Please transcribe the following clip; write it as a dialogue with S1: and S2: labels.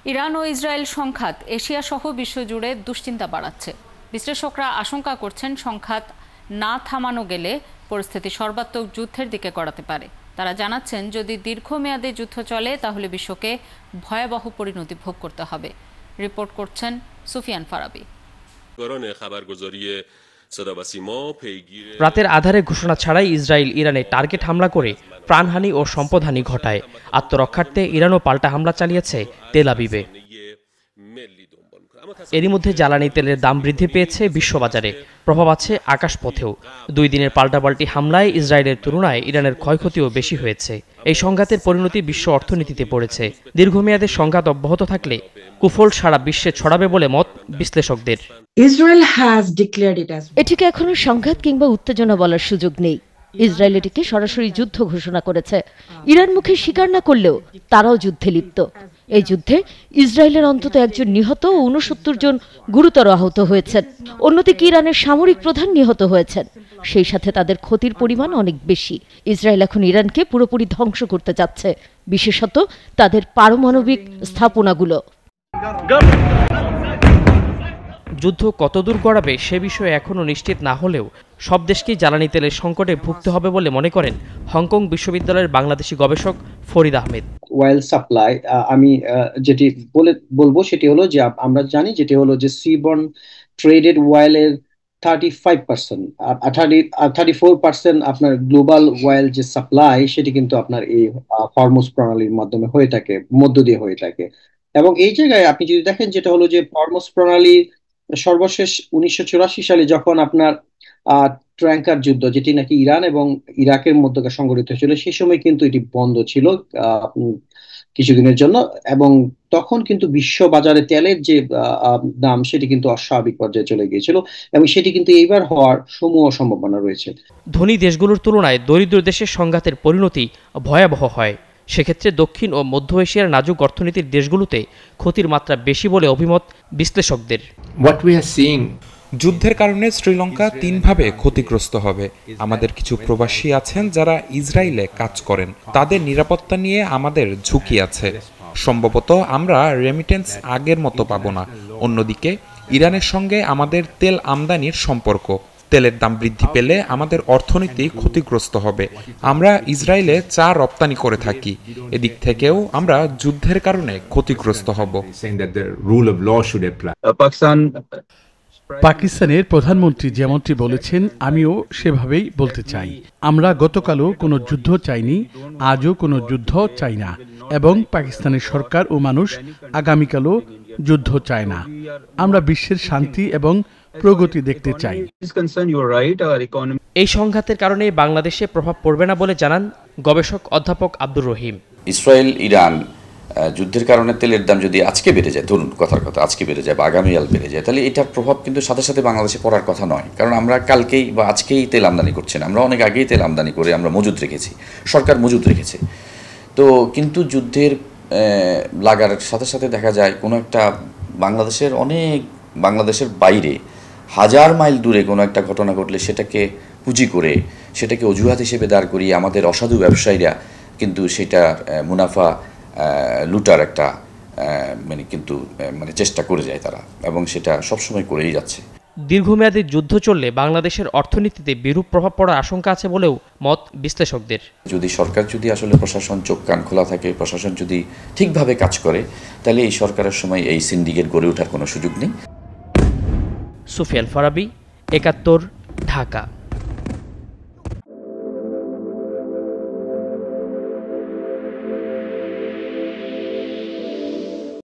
S1: Iran ও Israel সংঘাত Asia সহ বিশ্বজুড়ে দুশ্চিন্তা বাড়াচ্ছে। বিশ্লেষকরা আশঙ্কা করছেন সংঘাত না থামানো গেলে পরিস্থিতি সর্বাত্মক যুদ্ধের দিকে গড়াতে পারে। তারা জানাচ্ছেন, যদি দীর্ঘমেয়াদী যুদ্ধ চলে তাহলে বিশ্বকে ভয়াবহ পরিণতি ভোগ করতে হবে। রিপোর্ট করছেন সুফিয়ান ফারাবি।
S2: রাতের আধারে ঘোষণা ছাড়াই ইসরায়েল ইরানে টার্গেট হামলা করে প্রাণহানি ও সম্পদহানি ঘটায়। আত্মরক্ষার্থে ইরানও পাল্টা হামলা চালিয়েছে তেল আবিবে। এরই মধ্যে জ্বালানি তেলের দাম বৃদ্ধি পেয়েছে বিশ্ববাজারে, প্রভাব আছে আকাশপথেও। 2 দিনের পাল্টাপাল্টি হামলায় ইসরায়েলের তুলনায় ইরানের ক্ষয়ক্ষতিও বেশি হয়েছে। এই সংঘাতের পরিণতি বিশ্ব অর্থনীতিতে পড়েছে। দীর্ঘমেয়াদে সংঘাত অব্যাহত থাকলে কুফল সারা বিশ্বে ছড়াবে বলে মত বিশ্লেষকদের।
S3: এটিকে এখনো সংঘাত কিংবা উত্তেজনা বলার সুযোগ নেই। ইসরায়েল এটিকে সরাসরি যুদ্ধ ঘোষণা করেছে। ইরান মুখে স্বীকার না করলেও তারাও যুদ্ধে লিপ্ত। এই যুদ্ধে ইসরায়েলের অন্তত 1 জন নিহত ও 69 জন গুরুতর আহত হয়েছেন। অন্যদিকে ইরানের সামরিক প্রধান নিহত হয়েছেন। সেই সাথে তাদের ক্ষতির পরিমাণ অনেক বেশি। ইসরায়েল এখন ইরানকে পুরোপুরি ধ্বংস করতে যাচ্ছে, বিশেষত তাদের পারমাণবিক স্থাপনাগুলো।
S2: যুদ্ধ কতদূর গড়াবে সে বিষয়ে এখনও নিশ্চিত না হলেও সব দেশকেই জ্বালানি তেলের সংকটে ভুগতে হবে বলে মনে করেন হংকং বিশ্ববিদ্যালয়ের বাংলাদেশি গবেষক ফরিদ আহমেদ।
S4: ওয়েল সাপ্লাই আমি যেটি বলবো সেটি হলো যে আমরা জানি যেটি হলো যে সিবর্ন ট্রেডেড ওয়েলের 35%, 34% আপনার গ্লোবাল ওয়েল যে সাপ্লাই সেটি কিন্তু আপনার এই হরমুজ প্রণালীর মাধ্যমে হয়ে থাকে, মধ্য দিয়ে হয়ে থাকে। এবং এই জায়গায় আপনি যদি দেখেন যেটা হলো যে হরমুজ প্রণালী সর্বশেষ 1984 সালে যখন আপনার ট্র্যাঙ্কার যুদ্ধ, যেটি নাকি ইরান এবং ইরাকের মধ্যে সংঘটিত হয়েছিল, সেই সময় কিন্তু এটি বন্ধ ছিল কিছুদিনের জন্য। এবং তখন কিন্তু বিশ্ব বাজারে তেলের যে দাম সেটি কিন্তু অস্বাভাবিক পর্যায়ে চলে গিয়েছিল, এবং সেটি কিন্তু এইবার হওয়ার সমূহ সম্ভাবনা রয়েছে।
S2: ধনী দেশগুলোর তুলনায় দরিদ্র দেশের সংঘাতের পরিণতি ভয়াবহ হয়। সেক্ষেত্রে দক্ষিণ ও মধ্য এশিয়ার নাজুক অর্থনীতির দেশগুলোতে ক্ষতির মাত্রা বেশি বলে অভিমত বিশ্লেষকদের।
S5: যুদ্ধের কারণে শ্রীলঙ্কা 3 ভাবে ক্ষতিগ্রস্ত হবে। আমাদের কিছু প্রবাসী আছেন যারা ইসরায়েলে কাজ করেন, তাদের নিরাপত্তা নিয়ে আমাদের ঝুঁকি আছে। সম্ভবত আমরা রেমিটেন্স আগের মতো পাবো না। অন্যদিকে ইরানের সঙ্গে আমাদের তেল আমদানির সম্পর্ক, তেলের দাম বৃদ্ধি পেলে আমাদের অর্থনীতি ক্ষতিগ্রস্ত হবে। আমরা ইসরায়েলে চা রপ্তানি করে থাকি, এদিক থেকেও আমরা যুদ্ধের কারণে ক্ষতিগ্রস্ত হব।
S6: পাকিস্তানের প্রধানমন্ত্রী যেমনটি বলেছেন, আমিও সেভাবেই বলতে চাই। আমরা গতকালও কোনো যুদ্ধ চাইনি, আজও কোনো যুদ্ধ চাই না, এবং পাকিস্তানের সরকার ও মানুষ আগামীকালও যুদ্ধ চায় না। আমরা বিশ্বের শান্তি এবং প্রগতি দেখতে চাই।
S2: এই সংঘাতের কারণে বাংলাদেশে প্রভাব পড়বে না বলে জানান গবেষক অধ্যাপক আব্দুর রহিম।
S7: ইসরায়েল ইরান যুদ্ধের কারণে তেলের দাম যদি আজকে বেড়ে যায়, ধরুন কথার কথা আজকে বেড়ে যায় বা আগামীকাল বেড়ে যায়, তাহলে এটার প্রভাব কিন্তু সাথে সাথে বাংলাদেশে পড়ার কথা নয়। কারণ আমরা কালকেই বা আজকেই তেল আমদানি করছি না, আমরা অনেক আগেই তেল আমদানি করে আমরা মজুদ রেখেছি, সরকার মজুদ রেখেছে। তো কিন্তু যুদ্ধের লাগার সাথে সাথে দেখা যায় কোনো একটা বাংলাদেশের বাইরে 1000 মাইল দূরে কোনো একটা ঘটনা ঘটলে সেটাকে পুঁজি করে, সেটাকে অজুহাত হিসেবে দাঁড় করিয়ে আমাদের অসাধু ব্যবসায়ীরা কিন্তু সেটা মুনাফা লুটার একটা চেষ্টা করে যায় তারা, এবং সেটা সবসময় করেই যাচ্ছে।
S2: দীর্ঘমেয়াদী যুদ্ধ চললে বাংলাদেশের অর্থনীতিতে বিরূপ প্রভাব পড়ার আশঙ্কা আছে বলেও মত বিশ্লেষকদের।
S7: যদি সরকার যদি আসলে প্রশাসন চোখ কান খোলা থাকে, প্রশাসন যদি ঠিকভাবে কাজ করে, তাহলে এই সরকারের সময় এই সিন্ডিকেট গড়ে ওঠার কোনো সুযোগ নেই।
S2: সুফিয়ান ফারাবি, 71, ঢাকা।